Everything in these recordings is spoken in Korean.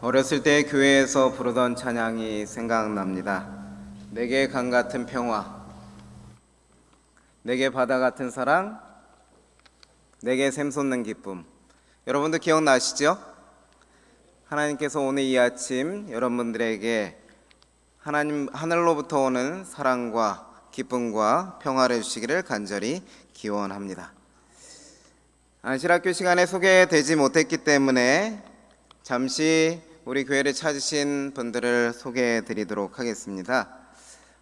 어렸을 때 교회에서 부르던 찬양이 생각납니다. 내게 강 같은 평화, 내게 바다 같은 사랑, 내게 샘솟는 기쁨. 여러분들 기억나시죠? 하나님께서 오늘 이 아침 여러분들에게 하나님 하늘로부터 오는 사랑과 기쁨과 평화를 주시기를 간절히 기원합니다. 안실학교 시간에 소개되지 못했기 때문에 잠시 우리 교회를 찾으신 분들을 소개해 드리도록 하겠습니다.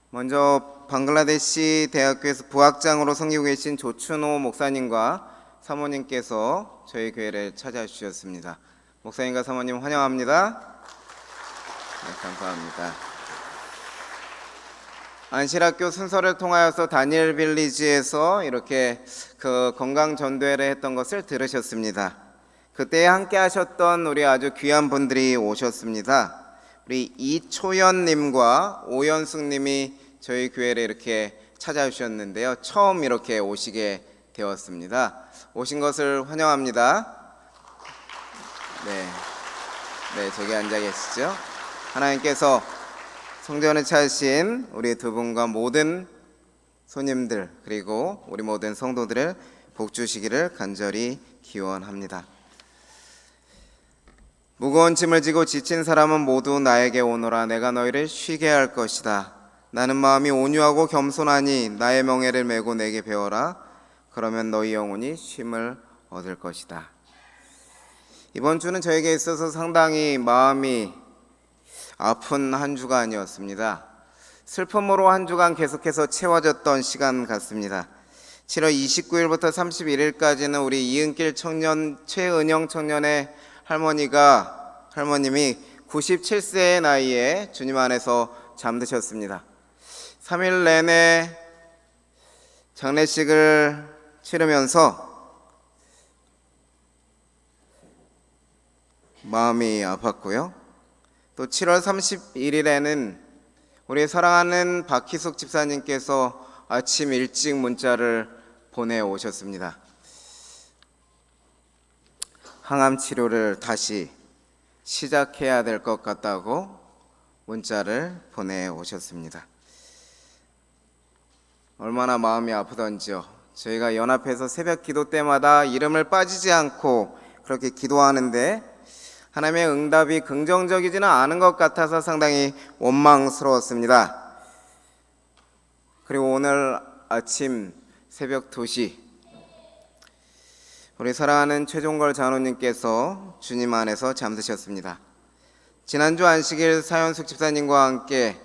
먼저 방글라데시 대학교에서 부학장으로 섬기고 계신 조춘호 목사님과 사모님께서 저희 교회를 찾아주셨습니다. 목사님과 사모님 환영합니다. 네, 감사합니다. 안실학교 순서를 통하여서 다니엘 빌리지에서 이렇게 건강 전도회를 했던 것을 들으셨습니다. 그때 함께 하셨던 우리 아주 귀한 분들이 오셨습니다. 우리 이초연님과 오연숙님이 저희 교회를 이렇게 찾아주셨는데요. 처음 이렇게 오시게 되었습니다. 오신 것을 환영합니다. 네, 저기 앉아 계시죠. 하나님께서 성전을 찾으신 우리 두 분과 모든 손님들 그리고 우리 모든 성도들을 복 주시기를 간절히 기원합니다. 무거운 짐을 지고 지친 사람은 모두 나에게 오너라. 내가 너희를 쉬게 할 것이다. 나는 마음이 온유하고 겸손하니 나의 멍에를 메고 내게 배워라. 그러면 너희 영혼이 쉼을 얻을 것이다. 이번 주는 저에게 있어서 상당히 마음이 아픈 한 주간이었습니다. 슬픔으로 한 주간 계속해서 채워졌던 시간 같습니다. 7월 29일부터 31일까지는 우리 이은길 청년 최은영 청년의 할머님이 97세의 나이에 주님 안에서 잠드셨습니다. 3일 내내 장례식을 치르면서 마음이 아팠고요. 또 7월 31일에는 우리 사랑하는 박희숙 집사님께서 아침 일찍 문자를 보내오셨습니다. 항암 치료를 다시 시작해야 될 것 같다고 문자를 보내오셨습니다. 얼마나 마음이 아프던지요. 저희가 연합해서 새벽 기도 때마다 이름을 빠지지 않고 그렇게 기도하는데 하나님의 응답이 긍정적이지는 않은 것 같아서 상당히 원망스러웠습니다. 그리고 오늘 아침 새벽 2시 우리 사랑하는 최종걸 장로님께서 주님 안에서 잠드셨습니다. 지난주 안식일 사연숙 집사님과 함께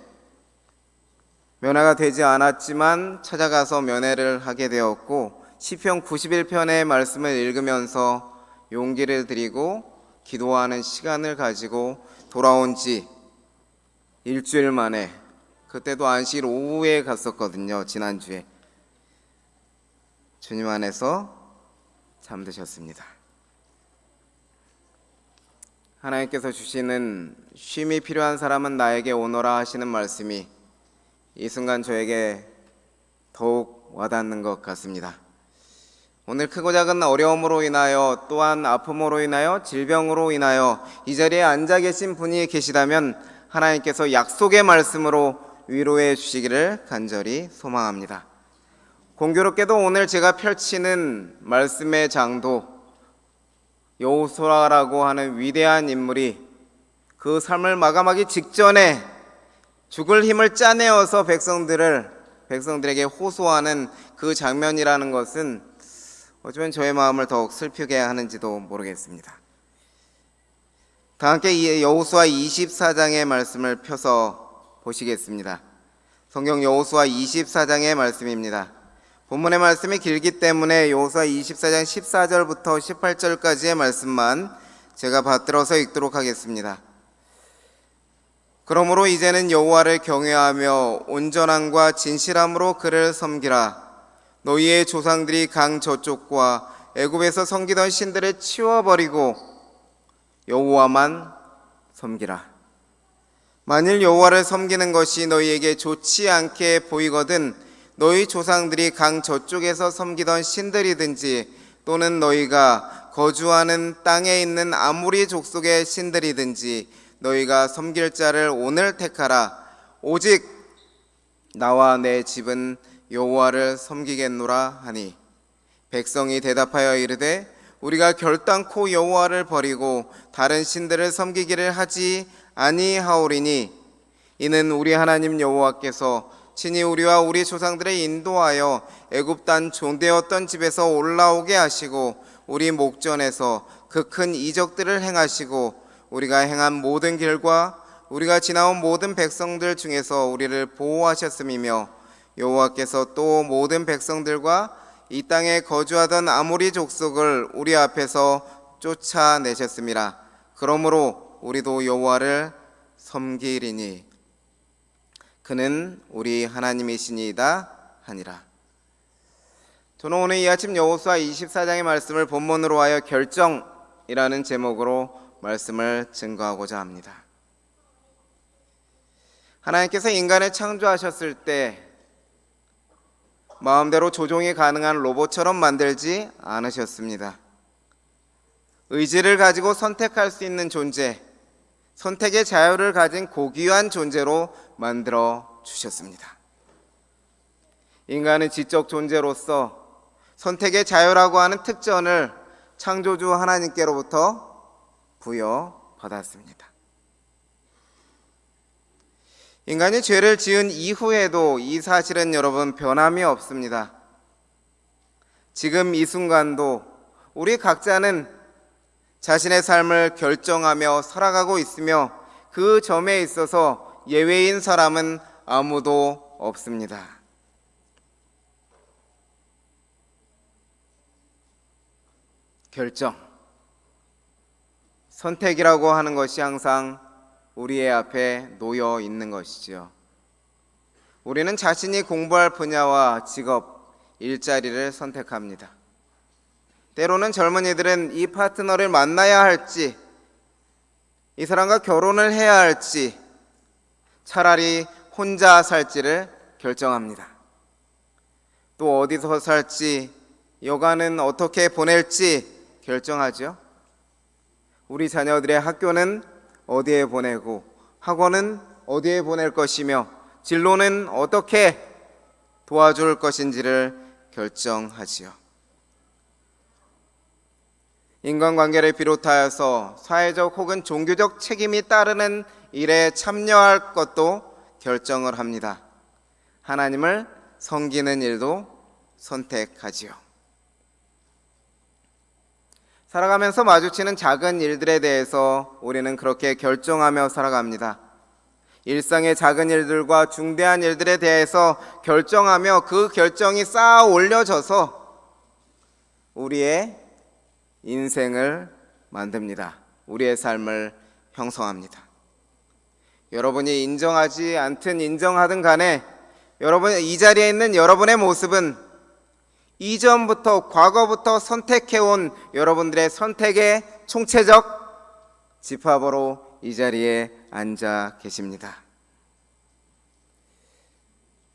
면회가 되지 않았지만 찾아가서 면회를 하게 되었고 시편 91편의 말씀을 읽으면서 용기를 드리고 기도하는 시간을 가지고 돌아온 지 일주일 만에, 그때도 안식일 오후에 갔었거든요. 지난주에 주님 안에서 잠드셨습니다. 하나님께서 주시는 쉼이 필요한 사람은 나에게 오너라 하시는 말씀이 이 순간 저에게 더욱 와닿는 것 같습니다. 오늘 크고 작은 어려움으로 인하여 또한 아픔으로 인하여 질병으로 인하여 이 자리에 앉아 계신 분이 계시다면 하나님께서 약속의 말씀으로 위로해 주시기를 간절히 소망합니다. 공교롭게도 오늘 제가 펼치는 말씀의 장도 여호수아라고 하는 위대한 인물이 그 삶을 마감하기 직전에 죽을 힘을 짜내어서 백성들에게 호소하는 그 장면이라는 것은 어쩌면 저의 마음을 더욱 슬프게 하는지도 모르겠습니다. 다 함께 여호수아 24장의 말씀을 펴서 보시겠습니다. 성경 여호수아 24장의 말씀입니다. 본문의 말씀이 길기 때문에 여호수아 24장 14절부터 18절까지의 말씀만 제가 받들어서 읽도록 하겠습니다. 그러므로 이제는 여호와를 경외하며 온전함과 진실함으로 그를 섬기라. 너희의 조상들이 강 저쪽과 애굽에서 섬기던 신들을 치워버리고 여호와만 섬기라. 만일 여호와를 섬기는 것이 너희에게 좋지 않게 보이거든 너희 조상들이 강 저쪽에서 섬기던 신들이든지 또는 너희가 거주하는 땅에 있는 아무리 족속의 신들이든지 너희가 섬길 자를 오늘 택하라. 오직 나와 내 집은 여호와를 섬기겠노라 하니 백성이 대답하여 이르되 우리가 결단코 여호와를 버리고 다른 신들을 섬기기를 하지 아니하오리니 이는 우리 하나님 여호와께서 친히 우리와 우리 조상들을 인도하여 애굽 땅 종되었던 집에서 올라오게 하시고 우리 목전에서 그 큰 이적들을 행하시고 우리가 행한 모든 길과 우리가 지나온 모든 백성들 중에서 우리를 보호하셨음이며 여호와께서 또 모든 백성들과 이 땅에 거주하던 아모리 족속을 우리 앞에서 쫓아내셨음이라. 그러므로 우리도 여호와를 섬기리니 그는 우리 하나님이시니이다 하니라. 저는 오늘 이 아침 여호수아 24장의 말씀을 본문으로 하여 결정이라는 제목으로 말씀을 증거하고자 합니다. 하나님께서 인간을 창조하셨을 때 마음대로 조종이 가능한 로봇처럼 만들지 않으셨습니다. 의지를 가지고 선택할 수 있는 존재, 선택의 자유를 가진 고귀한 존재로 만들어 주셨습니다. 인간은 지적 존재로서 선택의 자유라고 하는 특권을 창조주 하나님께로부터 부여받았습니다. 인간이 죄를 지은 이후에도 이 사실은 여러분 변함이 없습니다. 지금 이 순간도 우리 각자는 자신의 삶을 결정하며 살아가고 있으며 그 점에 있어서 예외인 사람은 아무도 없습니다. 결정, 선택이라고 하는 것이 항상 우리의 앞에 놓여 있는 것이지요. 우리는 자신이 공부할 분야와 직업, 일자리를 선택합니다. 때로는 젊은이들은 이 파트너를 만나야 할지, 이 사람과 결혼을 해야 할지, 차라리 혼자 살지를 결정합니다. 또 어디서 살지, 여가는 어떻게 보낼지 결정하죠. 우리 자녀들의 학교는 어디에 보내고 학원은 어디에 보낼 것이며 진로는 어떻게 도와줄 것인지를 결정하지요. 인간관계를 비롯하여서 사회적 혹은 종교적 책임이 따르는 일에 참여할 것도 결정을 합니다. 하나님을 섬기는 일도 선택하지요. 살아가면서 마주치는 작은 일들에 대해서 우리는 그렇게 결정하며 살아갑니다. 일상의 작은 일들과 중대한 일들에 대해서 결정하며 그 결정이 쌓아 올려져서 우리의 인생을 만듭니다. 우리의 삶을 형성합니다. 여러분이 인정하지 않든 인정하든 간에 여러분 이 자리에 있는 여러분의 모습은 이전부터 과거부터 선택해온 여러분들의 선택의 총체적 집합으로 이 자리에 앉아 계십니다.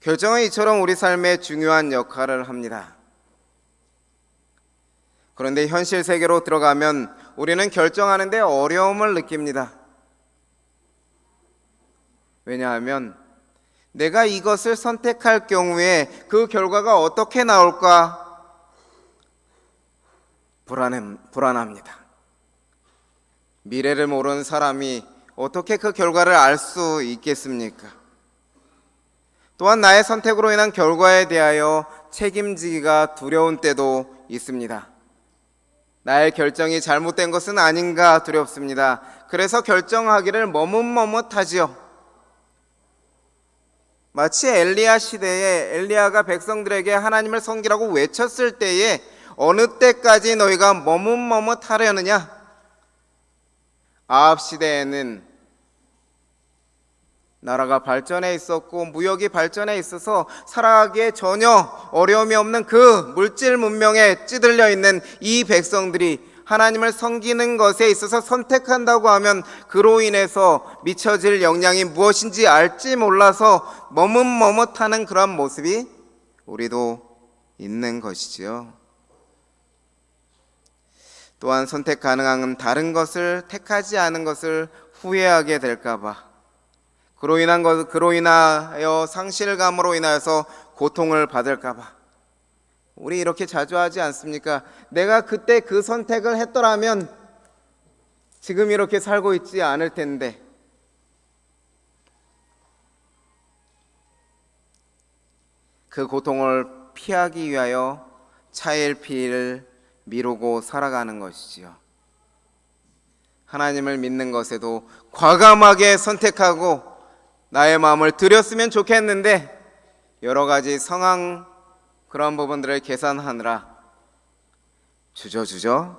결정은 이처럼 우리 삶에 중요한 역할을 합니다. 그런데 현실 세계로 들어가면 우리는 결정하는데 어려움을 느낍니다. 왜냐하면 내가 이것을 선택할 경우에 그 결과가 어떻게 나올까 불안합니다. 미래를 모르는 사람이 어떻게 그 결과를 알 수 있겠습니까? 또한 나의 선택으로 인한 결과에 대하여 책임지기가 두려운 때도 있습니다. 나의 결정이 잘못된 것은 아닌가 두렵습니다. 그래서 결정하기를 머뭇머뭇하지요. 마치 엘리야 시대에 엘리야가 백성들에게 하나님을 섬기라고 외쳤을 때에 어느 때까지 너희가 머뭇머뭇하려느냐? 아합 시대에는 나라가 발전해 있었고 무역이 발전해 있어서 살아가기에 전혀 어려움이 없는 그 물질 문명에 찌들려 있는 이 백성들이 하나님을 섬기는 것에 있어서 선택한다고 하면 그로 인해서 미쳐질 영향이 무엇인지 알지 몰라서 머뭇머뭇하는 그런 모습이 우리도 있는 것이지요. 또한 선택 가능한 다른 것을 택하지 않은 것을 후회하게 될까봐, 그로 인하여 상실감으로 인하여서 고통을 받을까봐. 우리 이렇게 자주 하지 않습니까? 내가 그때 그 선택을 했더라면 지금 이렇게 살고 있지 않을 텐데. 그 고통을 피하기 위하여 차일피일 미루고 살아가는 것이지요. 하나님을 믿는 것에도 과감하게 선택하고 나의 마음을 드렸으면 좋겠는데 여러 가지 상황, 그런 부분들을 계산하느라 주저주저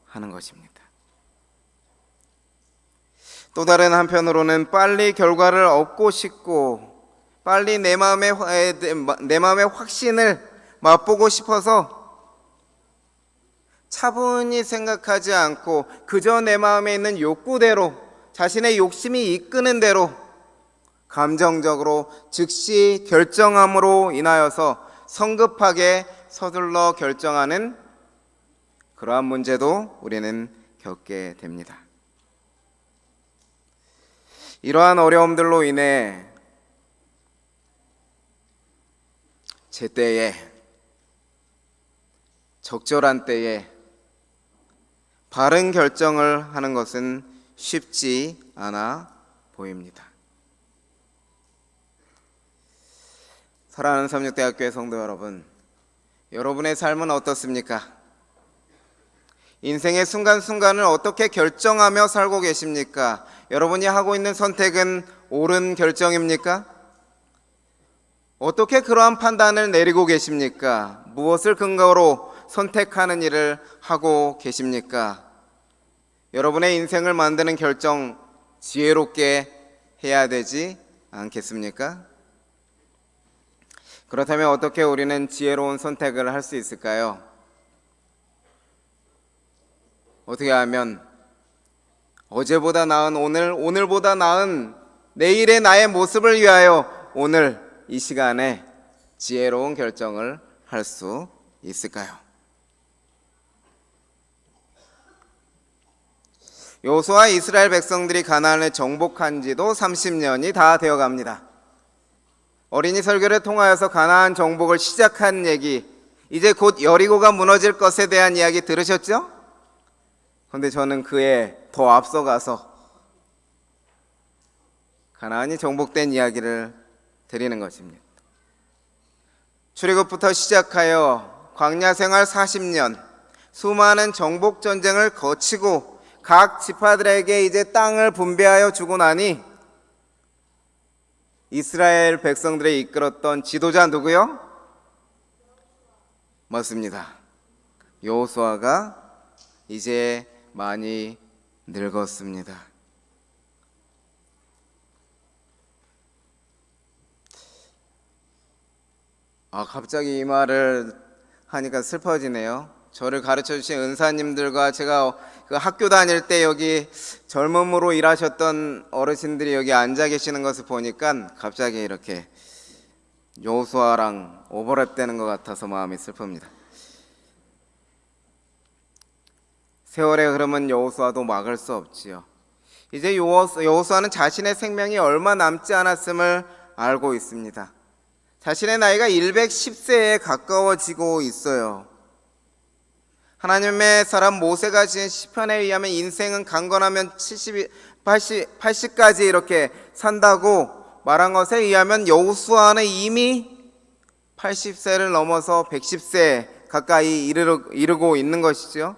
하는 것입니다. 또 다른 한편으로는 빨리 결과를 얻고 싶고 빨리 내 마음의 확신을 맛보고 싶어서 차분히 생각하지 않고 그저 내 마음에 있는 욕구대로, 자신의 욕심이 이끄는 대로 감정적으로 즉시 결정함으로 인하여서 성급하게 서둘러 결정하는 그러한 문제도 우리는 겪게 됩니다. 이러한 어려움들로 인해 제때에, 적절한 때에 바른 결정을 하는 것은 쉽지 않아 보입니다. 사랑하는 삼육대학교의 성도 여러분, 여러분의 삶은 어떻습니까? 인생의 순간순간을 어떻게 결정하며 살고 계십니까? 여러분이 하고 있는 선택은 옳은 결정입니까? 어떻게 그러한 판단을 내리고 계십니까? 무엇을 근거로 선택하는 일을 하고 계십니까? 여러분의 인생을 만드는 결정 지혜롭게 해야 되지 않겠습니까? 그렇다면 어떻게 우리는 지혜로운 선택을 할 수 있을까요? 어떻게 하면 어제보다 나은 오늘, 오늘보다 나은 내일의 나의 모습을 위하여 오늘 이 시간에 지혜로운 결정을 할 수 있을까요? 여호수아와 이스라엘 백성들이 가나안을 정복한 지도 30년이 다 되어 갑니다. 어린이 설교를 통하여서 가나안 정복을 시작한 얘기, 이제 곧 여리고가 무너질 것에 대한 이야기 들으셨죠? 그런데 저는 그에 더 앞서가서 가나안이 정복된 이야기를 드리는 것입니다. 출애굽부터 시작하여 광야 생활 40년, 수많은 정복 전쟁을 거치고 각 지파들에게 이제 땅을 분배하여 주고 나니 이스라엘 백성들을 이끌었던 지도자 누구요? 맞습니다. 여호수아가 이제 많이 늙었습니다. 갑자기 이 말을 하니까 슬퍼지네요. 저를 가르쳐 주신 은사님들과 제가 그 학교 다닐 때 여기 젊음으로 일하셨던 어르신들이 여기 앉아 계시는 것을 보니까 갑자기 이렇게 여호수아랑 오버랩되는 것 같아서 마음이 슬픕니다. 세월의 흐름은 여호수아도 막을 수 없지요. 이제 여호수아는 자신의 생명이 얼마 남지 않았음을 알고 있습니다. 자신의 나이가 110세에 가까워지고 있어요. 하나님의 사람 모세가 지은 시편에 의하면 인생은 강건하면 80까지 이렇게 산다고 말한 것에 의하면 여호수아는 이미 80세를 넘어서 110세 가까이 이르고 있는 것이죠.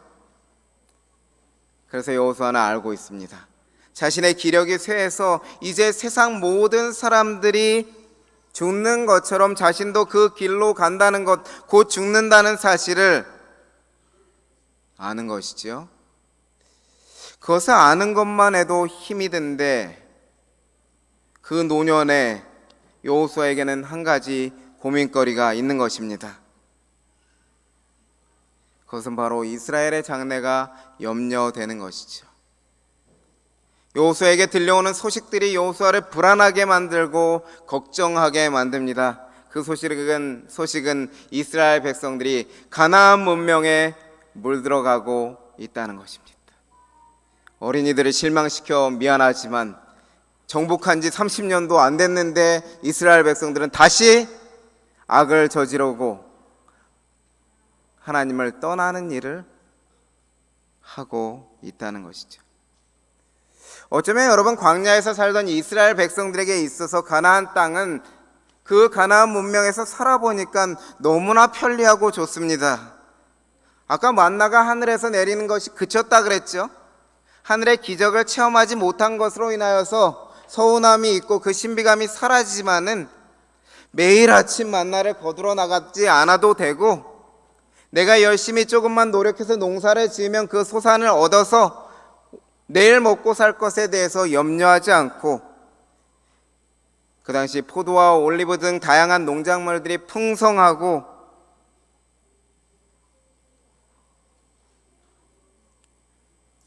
그래서 여호수아는 알고 있습니다. 자신의 기력이 쇠해서 이제 세상 모든 사람들이 죽는 것처럼 자신도 그 길로 간다는 것, 곧 죽는다는 사실을 아는 것이지요. 그것을 아는 것만 해도 힘이 든데 그 노년에 여호수아에게는 한 가지 고민거리가 있는 것입니다. 그것은 바로 이스라엘의 장래가 염려되는 것이죠. 여호수아에게 들려오는 소식들이 여호수아를 불안하게 만들고 걱정하게 만듭니다. 그 소식은 이스라엘 백성들이 가나안 문명에 물들어가고 있다는 것입니다. 어린이들을 실망시켜 미안하지만 정복한 지 30년도 안 됐는데 이스라엘 백성들은 다시 악을 저지르고 하나님을 떠나는 일을 하고 있다는 것이죠. 어쩌면 여러분, 광야에서 살던 이스라엘 백성들에게 있어서 가나안 땅은 그 가나안 문명에서 살아보니까 너무나 편리하고 좋습니다. 아까 만나가 하늘에서 내리는 것이 그쳤다 그랬죠. 하늘의 기적을 체험하지 못한 것으로 인하여서 서운함이 있고 그 신비감이 사라지지만은 매일 아침 만나를 거두러 나가지 않아도 되고, 내가 열심히 조금만 노력해서 농사를 지으면 그 소산을 얻어서 내일 먹고 살 것에 대해서 염려하지 않고, 그 당시 포도와 올리브 등 다양한 농작물들이 풍성하고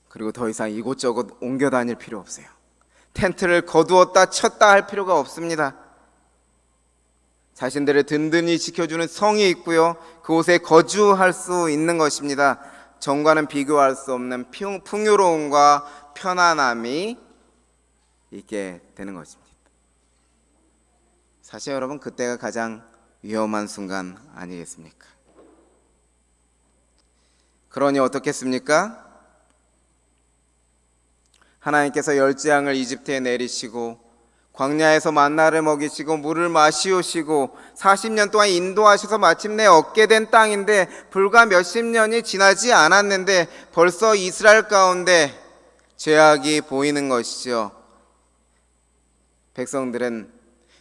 그리고 더 이상 이곳저곳 옮겨 다닐 필요 없어요. 텐트를 거두었다 쳤다 할 필요가 없습니다. 자신들을 든든히 지켜주는 성이 있고요, 그곳에 거주할 수 있는 것입니다. 전과는 비교할 수 없는 풍요로움과 편안함이 있게 되는 것입니다. 사실 여러분, 그때가 가장 위험한 순간 아니겠습니까? 그러니 어떻겠습니까? 하나님께서 열재앙을 이집트에 내리시고 광야에서 만나를 먹이시고 물을 마시우시고 40년 동안 인도하셔서 마침내 얻게 된 땅인데, 불과 몇십 년이 지나지 않았는데 벌써 이스라엘 가운데 죄악이 보이는 것이죠. 백성들은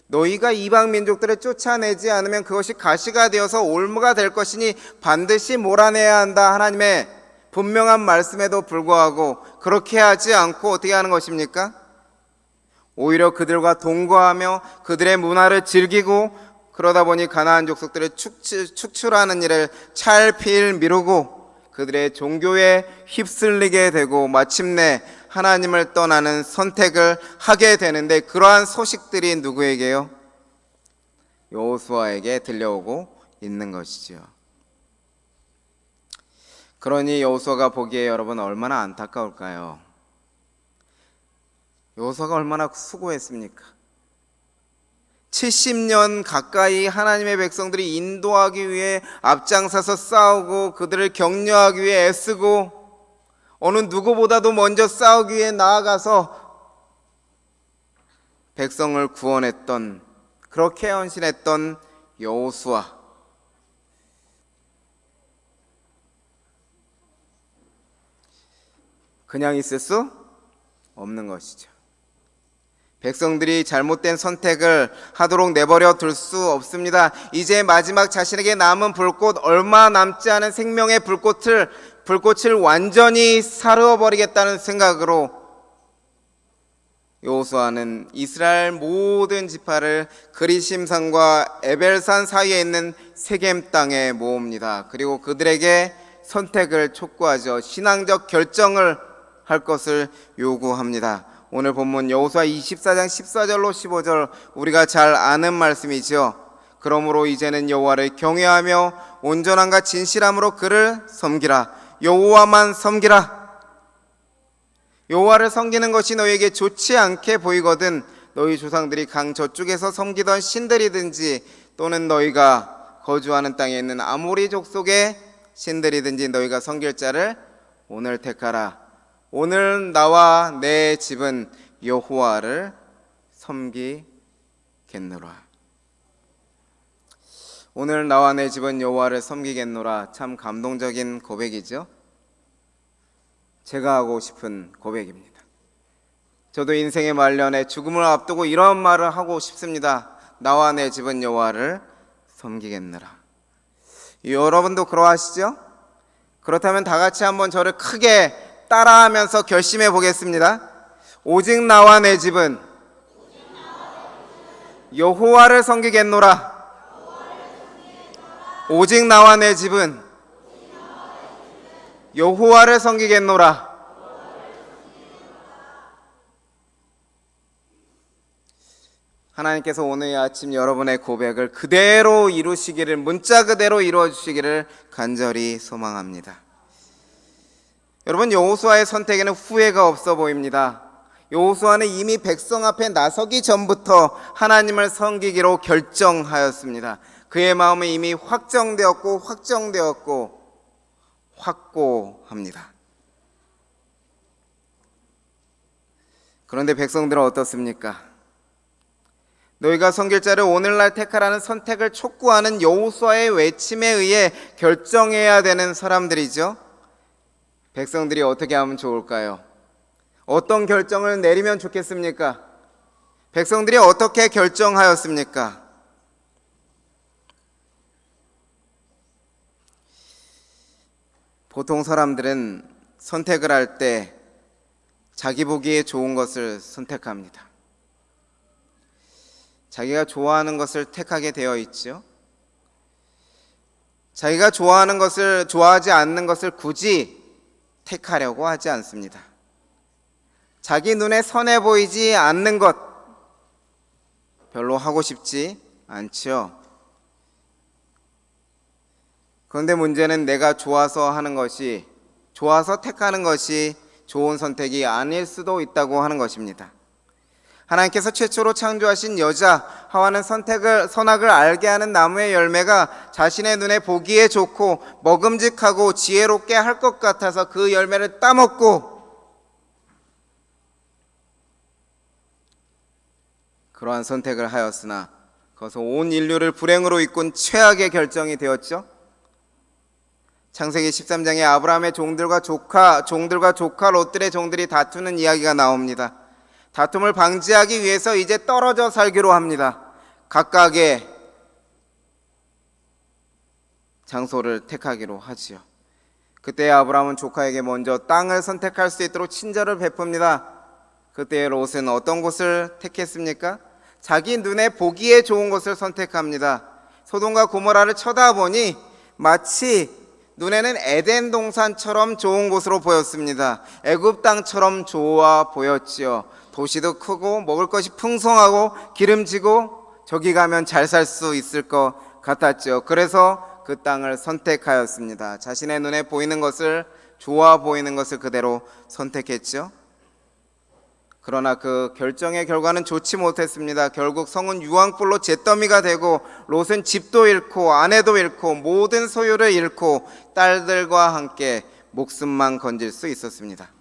너희가 이방 민족들을 쫓아내지 않으면 그것이 가시가 되어서 올무가 될 것이니 반드시 몰아내야 한다, 하나님의 분명한 말씀에도 불구하고 그렇게 하지 않고 어떻게 하는 것입니까? 오히려 그들과 동거하며 그들의 문화를 즐기고, 그러다 보니 가나안 족속들을 축출하는 일을 찰필 미루고 그들의 종교에 휩쓸리게 되고 마침내 하나님을 떠나는 선택을 하게 되는데, 그러한 소식들이 누구에게요? 여호수아에게 들려오고 있는 것이죠. 그러니 여호수아가 보기에 여러분 얼마나 안타까울까요? 여호수아가 얼마나 수고했습니까? 70년 가까이 하나님의 백성들이 인도하기 위해 앞장서서 싸우고 그들을 격려하기 위해 애쓰고 어느 누구보다도 먼저 싸우기 위해 나아가서 백성을 구원했던, 그렇게 헌신했던 여호수아. 그냥 있을 수 없는 것이죠. 백성들이 잘못된 선택을 하도록 내버려 둘 수 없습니다. 이제 마지막 자신에게 남은 불꽃, 얼마 남지 않은 생명의 불꽃을 완전히 사르워버리겠다는 생각으로 여호수아는 이스라엘 모든 지파를 그리심산과 에벨산 사이에 있는 세겜 땅에 모읍니다. 그리고 그들에게 선택을 촉구하죠. 신앙적 결정을 할 것을 요구합니다. 오늘 본문 여호수아 24장 14절로 15절, 우리가 잘 아는 말씀이죠. 그러므로 이제는 여호와를 경외하며 온전함과 진실함으로 그를 섬기라. 여호와만 섬기라. 여호와를 섬기는 것이 너희에게 좋지 않게 보이거든 너희 조상들이 강 저쪽에서 섬기던 신들이든지 또는 너희가 거주하는 땅에 있는 아모리 족속의 신들이든지 너희가 섬길 자를 오늘 택하라. 오늘 나와 내 집은 여호와를 섬기겠노라. 오늘 나와 내 집은 여호와를 섬기겠노라. 참 감동적인 고백이죠. 제가 하고 싶은 고백입니다. 저도 인생의 말년에 죽음을 앞두고 이런 말을 하고 싶습니다. 나와 내 집은 여호와를 섬기겠노라. 여러분도 그러하시죠? 그렇다면 다 같이 한번 저를 크게 따라하면서 결심해 보겠습니다. 오직 나와 내 집은 여호와를 섬기겠노라. 오직 나와 내 집은 여호와를 섬기겠노라. 하나님께서 오늘 아침 여러분의 고백을 그대로 이루시기를, 문자 그대로 이루어 주시기를 간절히 소망합니다. 여러분, 여호수아의 선택에는 후회가 없어 보입니다. 여호수아는 이미 백성 앞에 나서기 전부터 하나님을 섬기기로 결정하였습니다. 그의 마음은 이미 확정되었고 확고합니다. 그런데 백성들은 어떻습니까? 너희가 섬길 자를 오늘날 택하라는 선택을 촉구하는 여호수아의 외침에 의해 결정해야 되는 사람들이죠. 백성들이 어떻게 하면 좋을까요? 어떤 결정을 내리면 좋겠습니까? 백성들이 어떻게 결정하였습니까? 보통 사람들은 선택을 할 때 자기 보기에 좋은 것을 선택합니다. 자기가 좋아하는 것을 택하게 되어 있죠. 자기가 좋아하는 것을, 좋아하지 않는 것을 굳이 택하려고 하지 않습니다. 자기 눈에 선해 보이지 않는 것 별로 하고 싶지 않죠. 그런데 문제는 내가 좋아서 하는 것이, 좋아서 택하는 것이 좋은 선택이 아닐 수도 있다고 하는 것입니다. 하나님께서 최초로 창조하신 여자 하와는 선악을 알게 하는 나무의 열매가 자신의 눈에 보기에 좋고 먹음직하고 지혜롭게 할 것 같아서 그 열매를 따먹고, 그러한 선택을 하였으나 그것은 온 인류를 불행으로 이끈 최악의 결정이 되었죠. 창세기 13장에 아브라함의 종들과 조카 롯들의 종들이 다투는 이야기가 나옵니다. 다툼을 방지하기 위해서 이제 떨어져 살기로 합니다. 각각의 장소를 택하기로 하지요. 그때 아브라함은 조카에게 먼저 땅을 선택할 수 있도록 친절을 베풉니다. 그때 롯은 어떤 곳을 택했습니까? 자기 눈에 보기에 좋은 곳을 선택합니다. 소돔과 고모라를 쳐다보니 마치 눈에는 에덴 동산처럼 좋은 곳으로 보였습니다. 애굽 땅처럼 좋아 보였지요. 도시도 크고 먹을 것이 풍성하고 기름지고 저기 가면 잘 살 수 있을 것 같았죠. 그래서 그 땅을 선택하였습니다. 자신의 눈에 보이는 것을, 좋아 보이는 것을 그대로 선택했죠. 그러나 그 결정의 결과는 좋지 못했습니다. 결국 성은 유황불로 잿더미가 되고 롯은 집도 잃고 아내도 잃고 모든 소유를 잃고 딸들과 함께 목숨만 건질 수 있었습니다.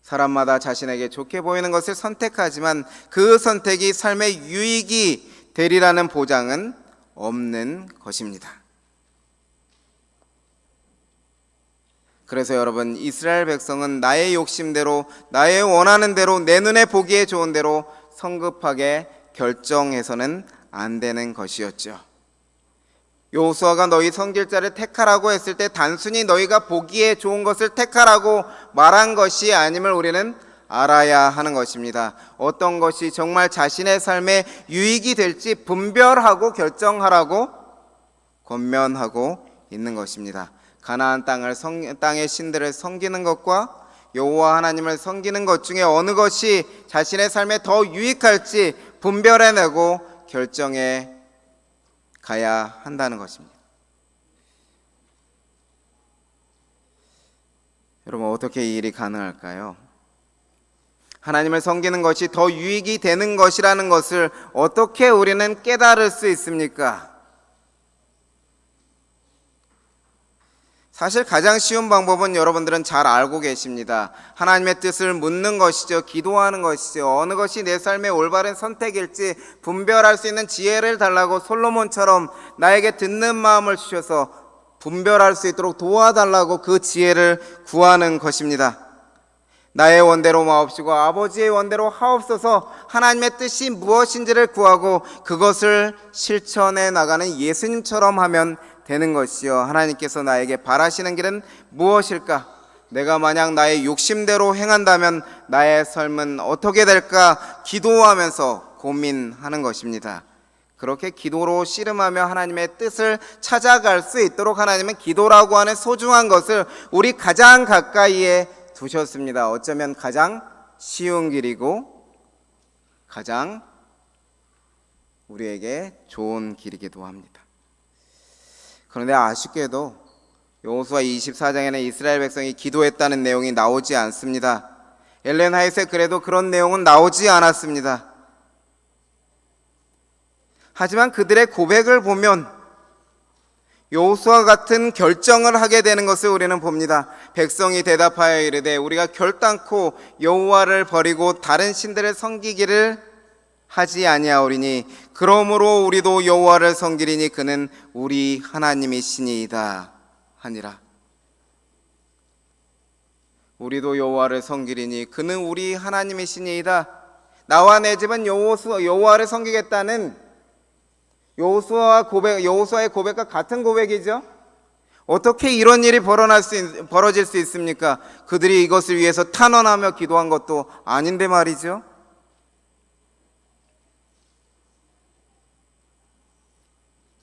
사람마다 자신에게 좋게 보이는 것을 선택하지만 그 선택이 삶의 유익이 되리라는 보장은 없는 것입니다. 그래서 여러분, 이스라엘 백성은 나의 욕심대로, 나의 원하는 대로, 내 눈에 보기에 좋은 대로 성급하게 결정해서는 안 되는 것이었죠. 여호수아가 너희 섬길 자를 택하라고 했을 때 단순히 너희가 보기에 좋은 것을 택하라고 말한 것이 아님을 우리는 알아야 하는 것입니다. 어떤 것이 정말 자신의 삶에 유익이 될지 분별하고 결정하라고 권면하고 있는 것입니다. 가나안 땅의 신들을 섬기는 것과 여호와 하나님을 섬기는 것 중에 어느 것이 자신의 삶에 더 유익할지 분별해내고 결정해 가야 한다는 것입니다. 여러분, 어떻게 이 일이 가능할까요? 하나님을 섬기는 것이 더 유익이 되는 것이라는 것을 어떻게 우리는 깨달을 수 있습니까? 사실 가장 쉬운 방법은 여러분들은 잘 알고 계십니다. 하나님의 뜻을 묻는 것이죠. 기도하는 것이죠. 어느 것이 내 삶의 올바른 선택일지 분별할 수 있는 지혜를 달라고 솔로몬처럼 나에게 듣는 마음을 주셔서 분별할 수 있도록 도와달라고 그 지혜를 구하는 것입니다. 나의 원대로 마옵시고 아버지의 원대로 하옵소서. 하나님의 뜻이 무엇인지를 구하고 그것을 실천해 나가는 예수님처럼 하면 되는 것이요. 하나님께서 나에게 바라시는 길은 무엇일까? 내가 만약 나의 욕심대로 행한다면 나의 삶은 어떻게 될까? 기도하면서 고민하는 것입니다. 그렇게 기도로 씨름하며 하나님의 뜻을 찾아갈 수 있도록 하나님은 기도라고 하는 소중한 것을 우리 가장 가까이에 두셨습니다. 어쩌면 가장 쉬운 길이고 가장 우리에게 좋은 길이기도 합니다. 그런데 아쉽게도 여호수아 24장에는 이스라엘 백성이 기도했다는 내용이 나오지 않습니다. 엘렌 화이트에 그래도 그런 내용은 나오지 않았습니다. 하지만 그들의 고백을 보면 여호수아 같은 결정을 하게 되는 것을 우리는 봅니다. 백성이 대답하여 이르되 우리가 결단코 여호와를 버리고 다른 신들을 섬기기를 하지 아니하오리니 그러므로 우리도 여호와를 섬기리니 그는 우리 하나님이시니이다 하니라. 우리도 여호와를 섬기리니 그는 우리 하나님이시니이다. 나와 내 집은 여호와를 섬기겠다는 여호수아의 고백과 같은 고백이죠. 어떻게 이런 일이 벌어질 수 있습니까? 그들이 이것을 위해서 탄원하며 기도한 것도 아닌데 말이죠.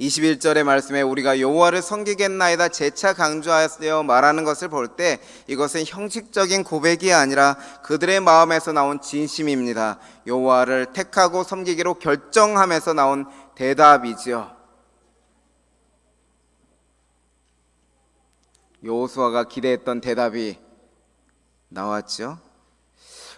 (21절의) 말씀에 우리가 여호와를 섬기겠나이다 재차 강조하여 말하는 것을 볼 때 이것은 형식적인 고백이 아니라 그들의 마음에서 나온 진심입니다. 여호와를 택하고 섬기기로 결정하면서 나온 대답이죠. 여호수아가 기대했던 대답이 나왔죠.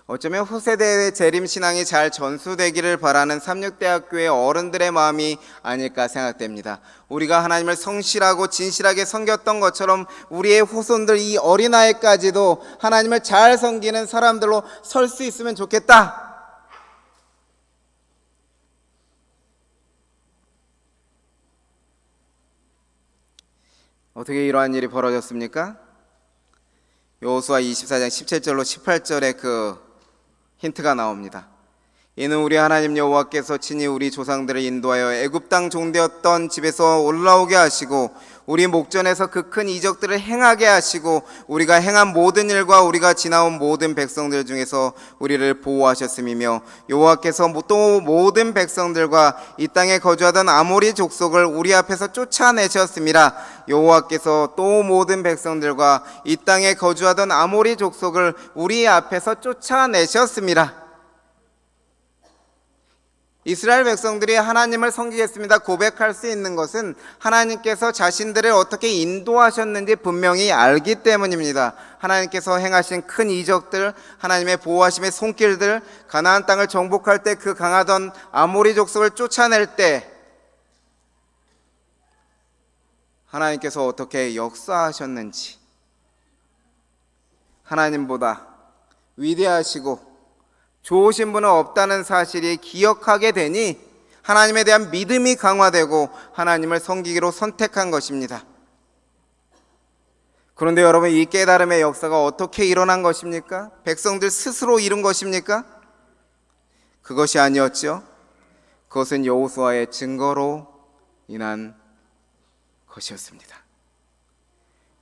어쩌면 후세대의 재림신앙이 잘 전수되기를 바라는 삼육대학교의 어른들의 마음이 아닐까 생각됩니다. 우리가 하나님을 성실하고 진실하게 섬겼던 것처럼 우리의 후손들 이 어린아이까지도 하나님을 잘 섬기는 사람들로 설 수 있으면 좋겠다. 어떻게 이러한 일이 벌어졌습니까? 여호수아 24장 17절로 18절에 그 힌트가 나옵니다. 이는 우리 하나님 여호와께서 친히 우리 조상들을 인도하여 애굽 땅 종되었던 집에서 올라오게 하시고 우리 목전에서 그 큰 이적들을 행하게 하시고 우리가 행한 모든 일과 우리가 지나온 모든 백성들 중에서 우리를 보호하셨음이며 여호와께서 또 모든 백성들과 이 땅에 거주하던 아모리 족속을 우리 앞에서 쫓아내셨음이라. 여호와께서 또 모든 백성들과 이 땅에 거주하던 아모리 족속을 우리 앞에서 쫓아내셨음이라. 이스라엘 백성들이 하나님을 섬기겠습니다 고백할 수 있는 것은 하나님께서 자신들을 어떻게 인도하셨는지 분명히 알기 때문입니다. 하나님께서 행하신 큰 이적들, 하나님의 보호하심의 손길들, 가나안 땅을 정복할 때 그 강하던 아모리 족속을 쫓아낼 때 하나님께서 어떻게 역사하셨는지, 하나님보다 위대하시고 좋으신 분은 없다는 사실이 기억하게 되니 하나님에 대한 믿음이 강화되고 하나님을 섬기기로 선택한 것입니다. 그런데 여러분, 이 깨달음의 역사가 어떻게 일어난 것입니까? 백성들 스스로 이룬 것입니까? 그것이 아니었죠. 그것은 여호수아의 증거로 인한 것이었습니다.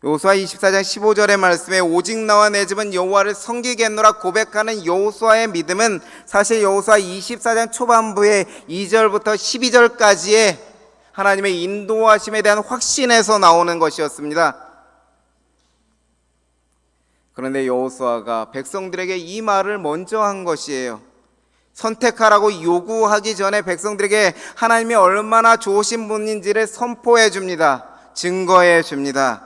여호수아 24장 15절의 말씀에 오직 나와 내 집은 여호와를 섬기겠노라 고백하는 여호수아의 믿음은 사실 여호수아 24장 초반부의 2절부터 12절까지의 하나님의 인도하심에 대한 확신에서 나오는 것이었습니다. 그런데 여호수아가 백성들에게 이 말을 먼저 한 것이에요. 선택하라고 요구하기 전에 백성들에게 하나님이 얼마나 좋으신 분인지를 선포해 줍니다. 증거해 줍니다.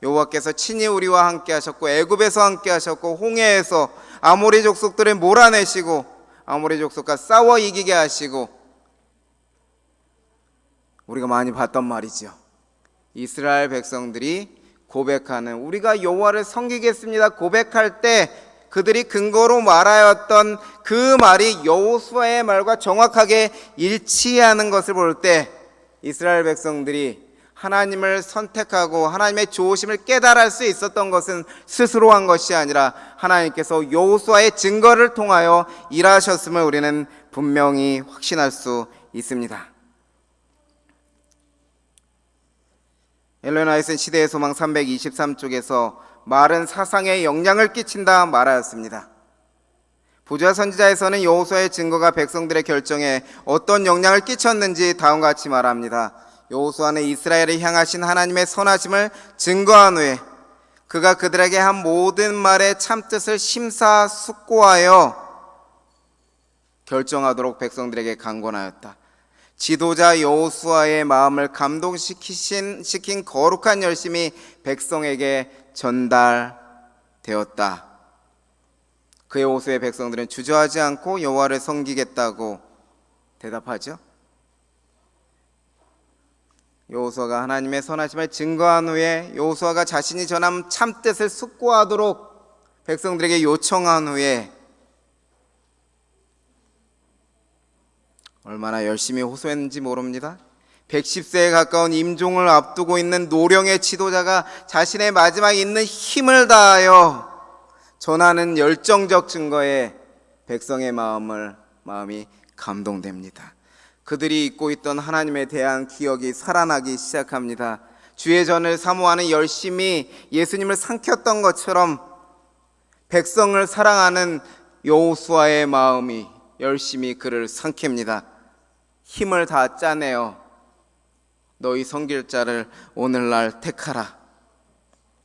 여호와께서 친히 우리와 함께 하셨고 애굽에서 함께 하셨고 홍해에서 아모리 족속들을 몰아내시고 아모리 족속과 싸워 이기게 하시고, 우리가 많이 봤던 말이죠. 이스라엘 백성들이 고백하는, 우리가 여호와를 섬기겠습니다 고백할 때 그들이 근거로 말하였던 그 말이 여호수아의 말과 정확하게 일치하는 것을 볼 때 이스라엘 백성들이 하나님을 선택하고 하나님의 좋으심을 깨달을 수 있었던 것은 스스로 한 것이 아니라 하나님께서 여호수아의 증거를 통하여 일하셨음을 우리는 분명히 확신할 수 있습니다. 엘렌 화이트는 시대의 소망 323쪽에서 말은 사상에 영향을 끼친다 말하였습니다. 부자 선지자에서는 여호수아의 증거가 백성들의 결정에 어떤 영향을 끼쳤는지 다음과 같이 말합니다. 여호수아는 이스라엘을 향하신 하나님의 선하심을 증거한 후에 그가 그들에게 한 모든 말의 참뜻을 심사숙고하여 결정하도록 백성들에게 강권하였다. 지도자 여호수아의 마음을 감동시킨 거룩한 열심이 백성에게 전달되었다. 그의 호수의 백성들은 주저하지 않고 여호와를 섬기겠다고 대답하죠. 여호수아가 하나님의 선하심을 증거한 후에 여호수아가 자신이 전한 참뜻을 숙고하도록 백성들에게 요청한 후에 얼마나 열심히 호소했는지 모릅니다. 110세에 가까운 임종을 앞두고 있는 노령의 지도자가 자신의 마지막에 있는 힘을 다하여 전하는 열정적 증거에 백성의 마음이 감동됩니다. 그들이 잊고 있던 하나님에 대한 기억이 살아나기 시작합니다. 주의 전을 사모하는 열심이 예수님을 삼켰던 것처럼 백성을 사랑하는 여호수아의 마음이 열심히 그를 삼킵니다. 힘을 다 짜내어 너희 섬길 자를 오늘날 택하라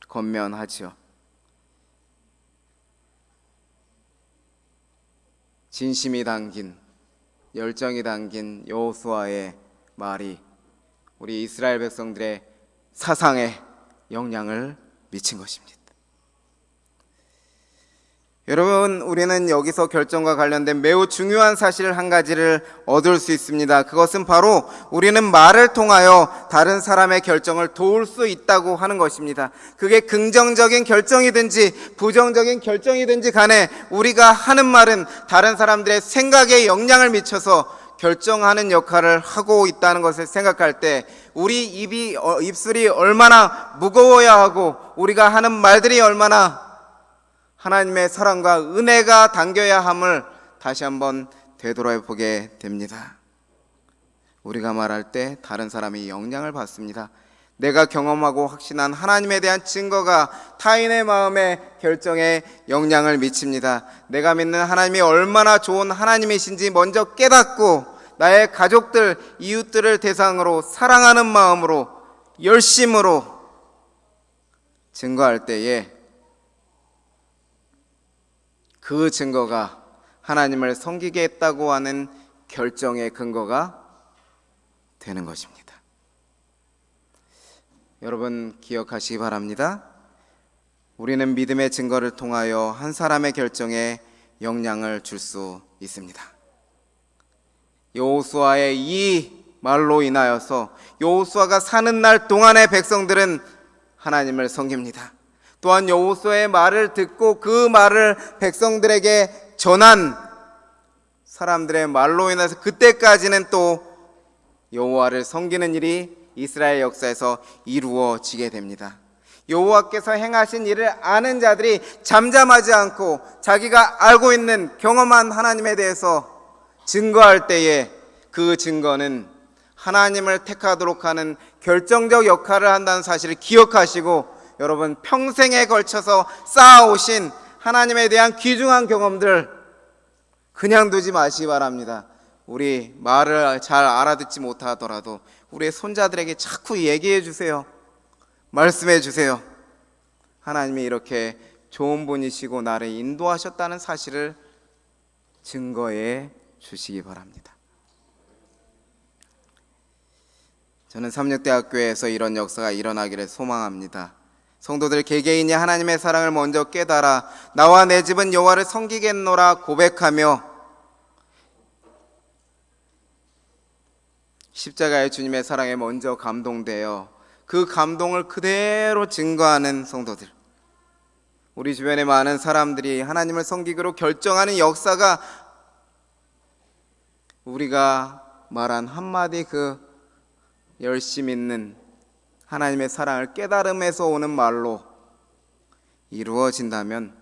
권면하지요. 진심이 담긴, 열정이 담긴 여호수아의 말이 우리 이스라엘 백성들의 사상에 영향을 미친 것입니다. 여러분, 우리는 여기서 결정과 관련된 매우 중요한 사실 한 가지를 얻을 수 있습니다. 그것은 바로 우리는 말을 통하여 다른 사람의 결정을 도울 수 있다고 하는 것입니다. 그게 긍정적인 결정이든지 부정적인 결정이든지 간에 우리가 하는 말은 다른 사람들의 생각에 영향을 미쳐서 결정하는 역할을 하고 있다는 것을 생각할 때 우리 입술이 얼마나 무거워야 하고 우리가 하는 말들이 얼마나 하나님의 사랑과 은혜가 담겨야 함을 다시 한번 되돌아보게 됩니다. 우리가 말할 때 다른 사람이 영향을 받습니다. 내가 경험하고 확신한 하나님에 대한 증거가 타인의 마음의 결정에 영향을 미칩니다. 내가 믿는 하나님이 얼마나 좋은 하나님이신지 먼저 깨닫고 나의 가족들, 이웃들을 대상으로 사랑하는 마음으로 열심으로 증거할 때에 그 증거가 하나님을 섬기게 했다고 하는 결정의 근거가 되는 것입니다. 여러분 기억하시기 바랍니다. 우리는 믿음의 증거를 통하여 한 사람의 결정에 영향을 줄 수 있습니다. 여호수아의 이 말로 인하여서 여호수아가 사는 날 동안의 백성들은 하나님을 섬깁니다. 또한 여호수아의 말을 듣고 그 말을 백성들에게 전한 사람들의 말로 인해서 그때까지는 또 여호와를 섬기는 일이 이스라엘 역사에서 이루어지게 됩니다. 여호와께서 행하신 일을 아는 자들이 잠잠하지 않고 자기가 알고 있는 경험한 하나님에 대해서 증거할 때에 그 증거는 하나님을 택하도록 하는 결정적 역할을 한다는 사실을 기억하시고 여러분 평생에 걸쳐서 쌓아오신 하나님에 대한 귀중한 경험들 그냥 두지 마시기 바랍니다. 우리 말을 잘 알아듣지 못하더라도 우리의 손자들에게 자꾸 얘기해 주세요. 말씀해 주세요. 하나님이 이렇게 좋은 분이시고 나를 인도하셨다는 사실을 증거해 주시기 바랍니다. 저는 삼육대학교에서 이런 역사가 일어나기를 소망합니다. 성도들 개개인이 하나님의 사랑을 먼저 깨달아 나와 내 집은 여호와를 섬기겠노라 고백하며 십자가의 주님의 사랑에 먼저 감동되어 그 감동을 그대로 증거하는 성도들, 우리 주변에 많은 사람들이 하나님을 섬기기로 결정하는 역사가 우리가 말한 한마디 그 열심 있는 하나님의 사랑을 깨달음에서 오는 말로 이루어진다면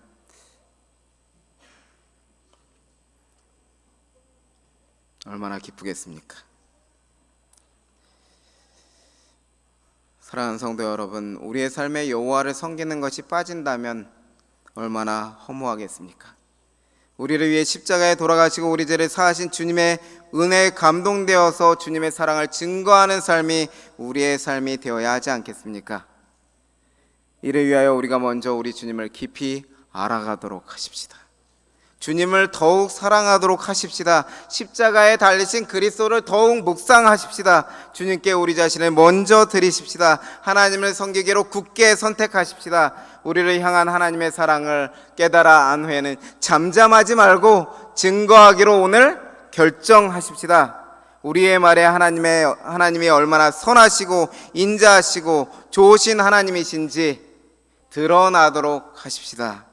얼마나 기쁘겠습니까? 사랑하는 성도 여러분, 우리의 삶에 여호와를 섬기는 것이 빠진다면 얼마나 허무하겠습니까? 우리를 위해 십자가에 돌아가시고 우리 죄를 사하신 주님의 은혜에 감동되어서 주님의 사랑을 증거하는 삶이 우리의 삶이 되어야 하지 않겠습니까? 이를 위하여 우리가 먼저 우리 주님을 깊이 알아가도록 하십시다. 주님을 더욱 사랑하도록 하십시다. 십자가에 달리신 그리스도를 더욱 묵상하십시다. 주님께 우리 자신을 먼저 드리십시다. 하나님을 섬기기로 굳게 선택하십시다. 우리를 향한 하나님의 사랑을 깨달아 안 후에는 잠잠하지 말고 증거하기로 오늘 결정하십시다. 우리의 말에 하나님이 얼마나 선하시고 인자하시고 좋으신 하나님이신지 드러나도록 하십시다.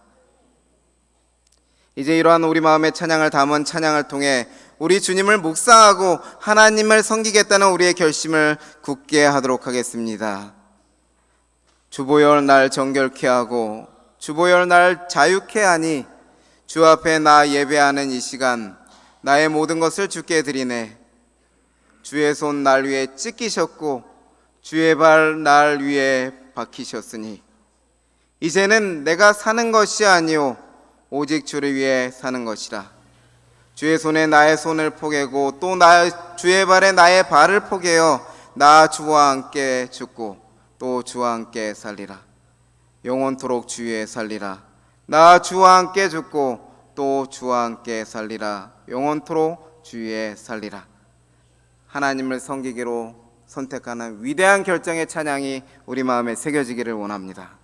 이제 이러한 우리 마음의 찬양을 담은 찬양을 통해 우리 주님을 묵상하고 하나님을 섬기겠다는 우리의 결심을 굳게 하도록 하겠습니다. 주보혈 날 정결케 하고 주보혈 날 자유케 하니 주 앞에 나 예배하는 이 시간 나의 모든 것을 주께 드리네. 주의 손 날 위에 찢기셨고 주의 발 날 위에 박히셨으니 이제는 내가 사는 것이 아니요 오직 주를 위해 사는 것이라. 주의 손에 나의 손을 포개고 또 주의 발에 나의 발을 포개어 나 주와 함께 죽고 또 주와 함께 살리라. 영원토록 주 위에 살리라. 나 주와 함께 죽고 또 주와 함께 살리라. 영원토록 주 위에 살리라. 하나님을 섬기기로 선택하는 위대한 결정의 찬양이 우리 마음에 새겨지기를 원합니다.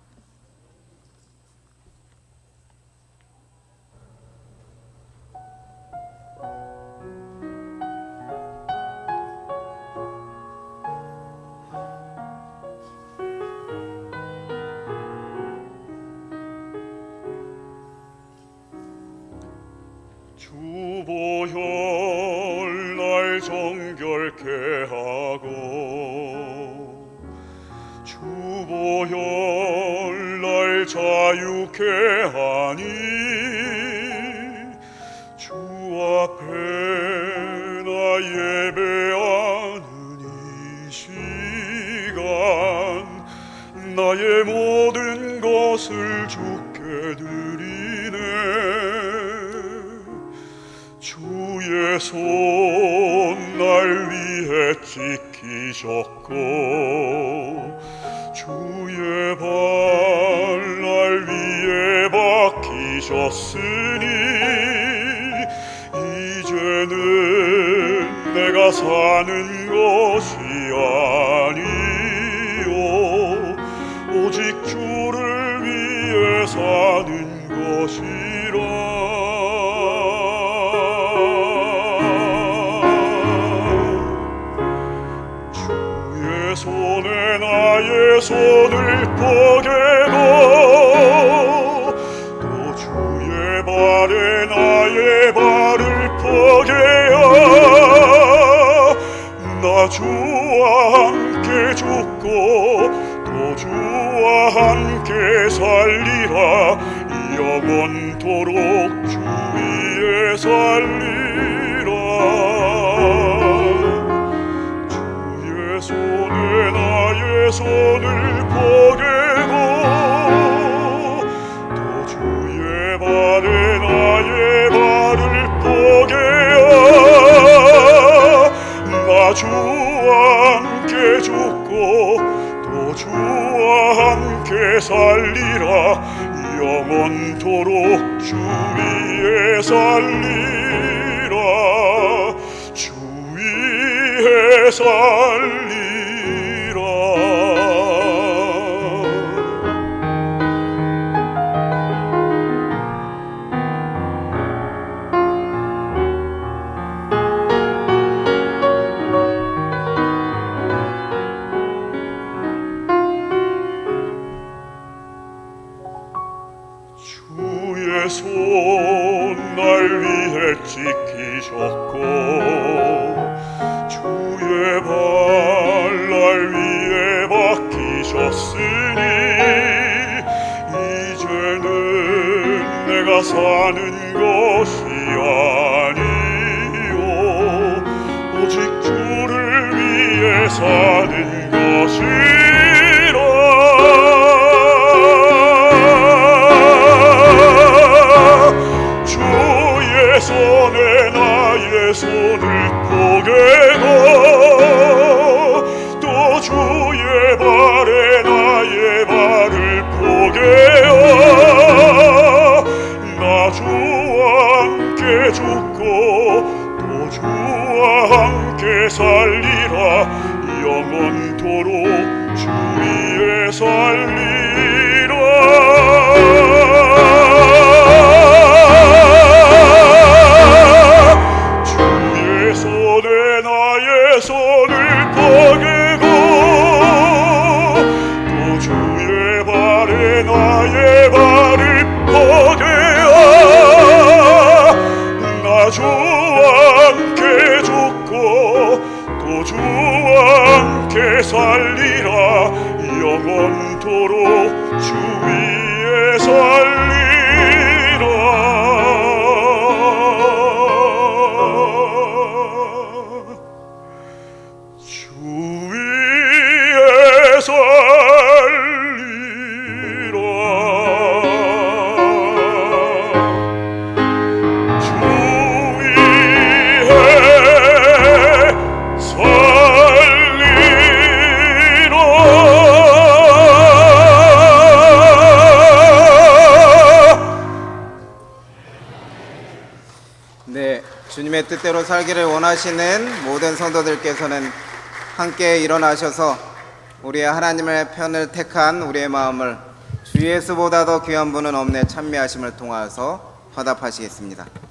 주보혈 날 정결케 하고 주보혈 날 자유케 하니 주 앞에 나 예배하는 이 시간 나의 모든 것을 주께 드리네. 주의 손 날 위해 지키셨고 주의 발 날 위에 박히셨으니 이제는 내가 사는 것이 아니요 오직 주를 위해 사는 것이라. 손에 나의 손을 포개고 또 주의 발에 나의 발을 포개어 나 주와 함께 죽고 또 주와 함께 살리라. 영원토록 주 위에 살리라. 손에 나의 손을 포개고 또 주의 발에 나의 발을 포개어 나 주와 함께 죽고 또 주와 함께 살리라. 영원토록 주 위에 살리라. 주 위에 살리라. 주의 손 날 위해 지키셨고 주의 발 날 위에 박히셨으니 이제는 내가 사는 것이 아니요 오직 주를 위해 사는 것이라. 주의 손에 나의 손을 포개고 또 주의 발에 나의 발을 포개어 나 주와 함께 살리라 영원토록 주 위에 살리라 주의 손에 나의 손을 포개고 또 주의 발에 나의 발을 포개어 나 주와 함께 죽고 또 주와 함께 살리라 영원토록 주 위에 살리라 주 위에 살리라 주 위에 네, 주님의 뜻대로 살기를 원하시는 모든 성도들께서는 함께 일어나셔서 우리의 하나님의 편을 택한 우리의 마음을 주 예수보다 더 귀한 분은 없네 찬미하심을 통하여서 화답하시겠습니다.